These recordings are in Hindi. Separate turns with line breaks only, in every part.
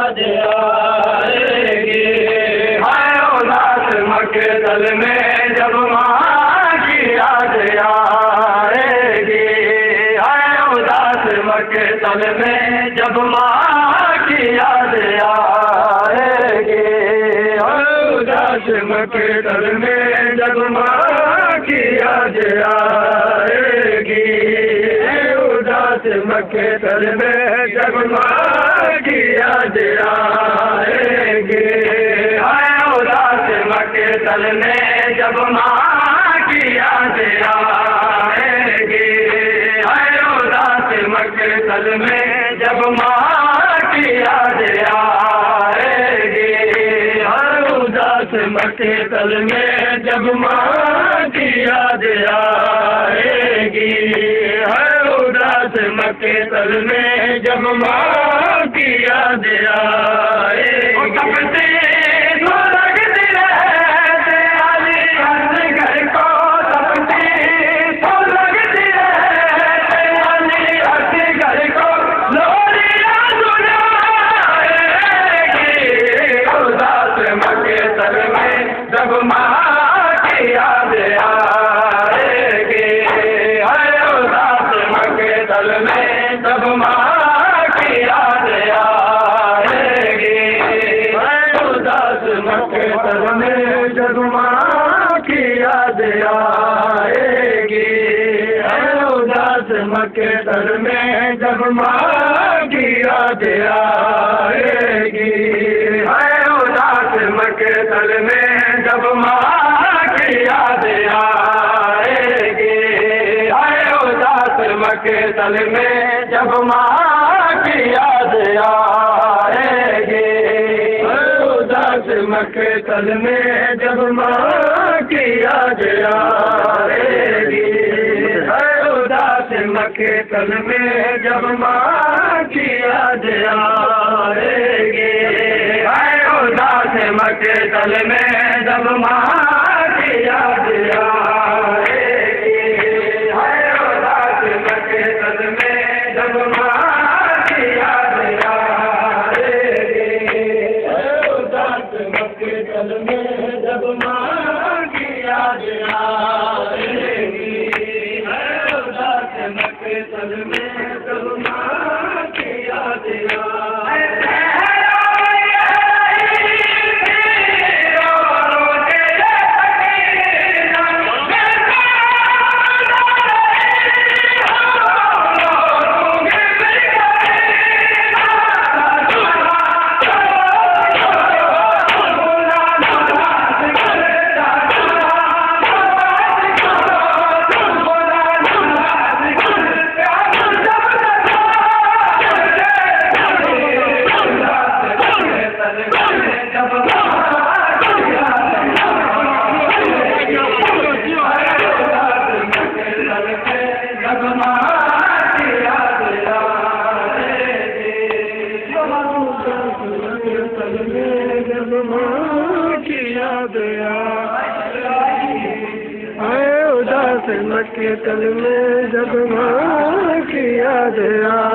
याद आएगी। है उदास मक्के तल में जब माँ की याद आएगी। है उदास मक्के तल में जब माँ की याद आएगी। उदास मक्के तल में जब माँ की याद आएगी। उदास मक्के तल में जब माँ की याद आएगी। उदास मक्के तल में जब माँ की याद आएगी। उदास मक्के तल में जब माँ की याद आएगी। उदास मक्के तल में जब माँ की याद आएगी। उदास मक्के तल में जब माँ की याद आएगी। जब माँ की याद आएगी। उदास मक्के तल में जब माँ की याद आएगी। उदास मक्के तल में जब माँ की याद आएगी। उदास मक्के तल में जब माँ की याद आएगी। उदास मक्के तल में जब माँ की याद आएगी। उदास मक्के तल में जब माँ की याद आएगी। उदास मक्के तल में जब माँ की याद आएगी। उदास मक्के तल में जब माँ की याद आएगी। उदास मक्के तल में जब माँ की याद आएगी। उदास मक्के तल में जब माँ की याद आएगी। उदास मक्के तल में जब माँ की याद आएगी। उदास मक्के तल में जब माँ की याद आएगी। उदास मक्के तल में जब माँ की याद आएगी।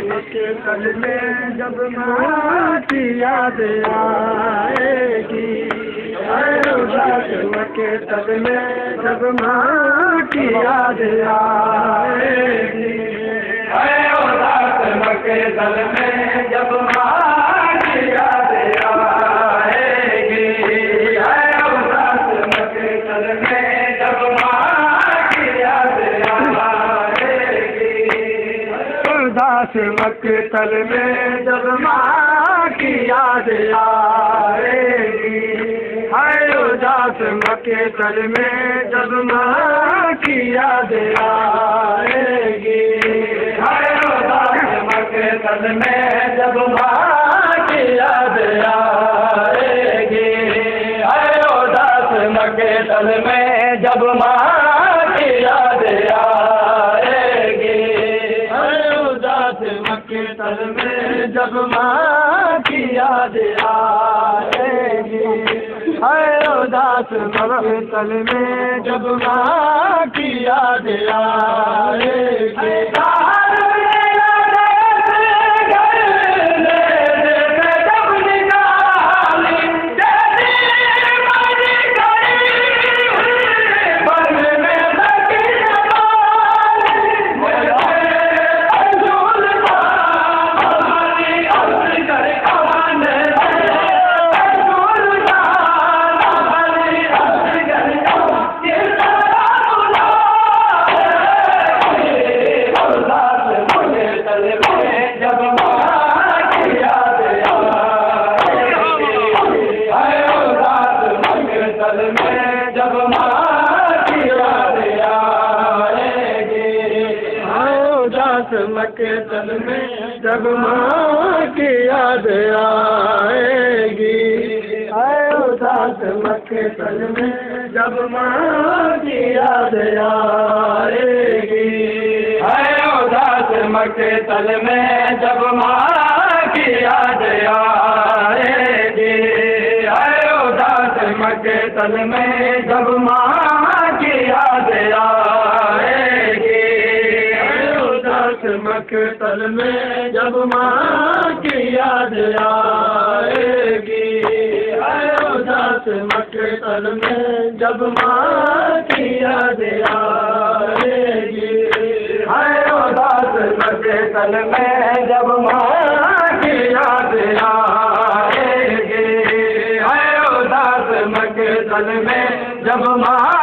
मक्के तल में जब माँ की याद आएगी। उदास मक्के तल में जब माँ की याद आएगी। उदास मक्के तल में जब माँ की याद आएगी। उदास मक्के तल में जब माँ की याद आएगी। उदास मक्के तल में जब माँ की याद आएगी। उदास मक्के तल में जब माँ की याद आएगी। उदास मक्के तल में जब माँ की याद आएगी। उदास मक्के तल में जब माँ की याद आएगी। उदास मक्के तल में जब माँ की याद आएगी, है उदास मक्के तल में जब माँ की याद आएगी। मक्के तल में जब माँ की याद आएगी, आए उदास मक्के तल में जब माँ की याद आएगी, आए उदास मक्के तल में जब माँ की याद आएगी, आए उदास मक्के तल में जब माँ की याद आएगी, मक्के तल में जब माँ की याद आएगी, आए उदास मक्के तल में जब माँ की याद आएगी, आए उदास मक्के तल में जब माँ की याद आएगी, आए उदास मक्के तल में जब माँ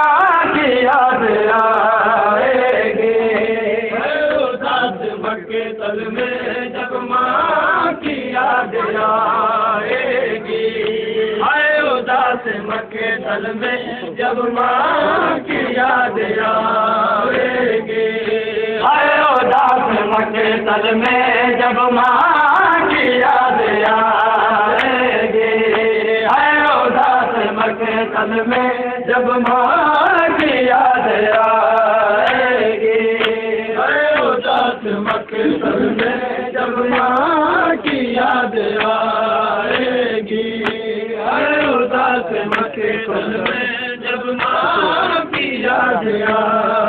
की याद आएगी, मक्के तल में जब माँ की याद आएगी, आए उदास मक्के तल में जब माँ की याद आएगी, आए उदास मक्के तल में जब माँ की याद आएगी, आए उदास मक्के तल में जब माँ की याद आएगी, मक्के तल में जब माँ की याद आएगी, हर उदास मक्के तल में जब माँ की याद आएगी।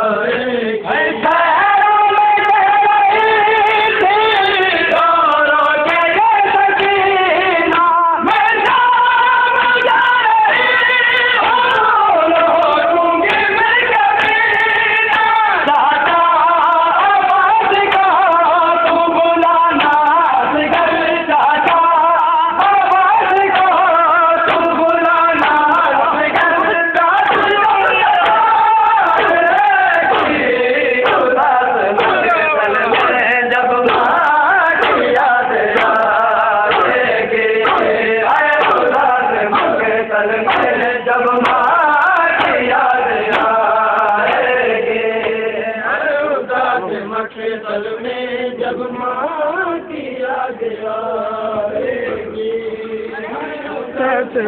मक्के तल में जब माँ की याद आएगी,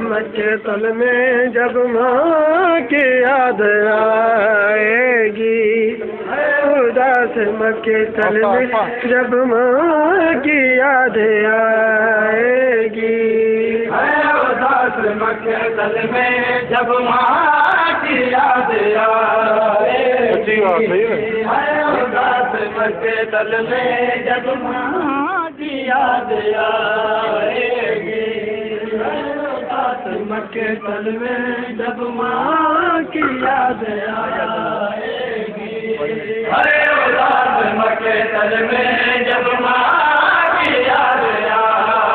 मक्के तल में जब माँ की याद आएगी, उदास मक्के तल में जब माँ की याद आएगी, उदास मक्के तल में जब माँ की याद आएगी, उदास मक्के तल में जब माँ की याद आएगी, उदास मक्के तल में जब माँ की याद आएगी, अरे उदास मक्के तल में जब माँ की याद आएगी,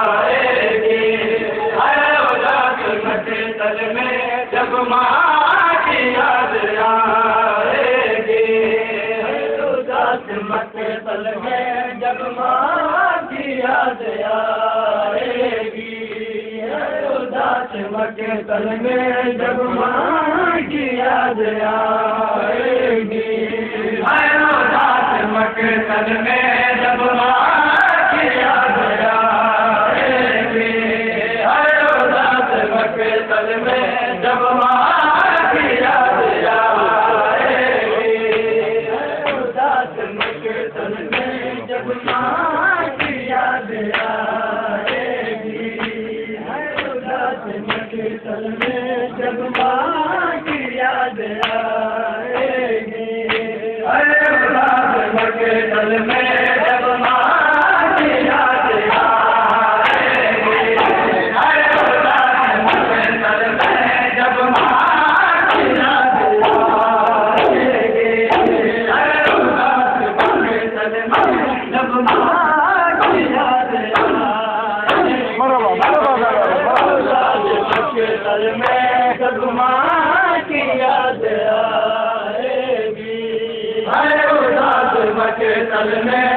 अरे उदास मक्के तल में जब माँ की याद आएगी, उदास मक्के तल में जब माँ की याद आएगी, उदास मक्के तल में जब माँ की याद आएगी, उदास मक्के तल में जब माँ की याद आएगी, उदास मक्के तल में जब माँ की याद आएगी, उदास मक्के तल में जब माँ
तल में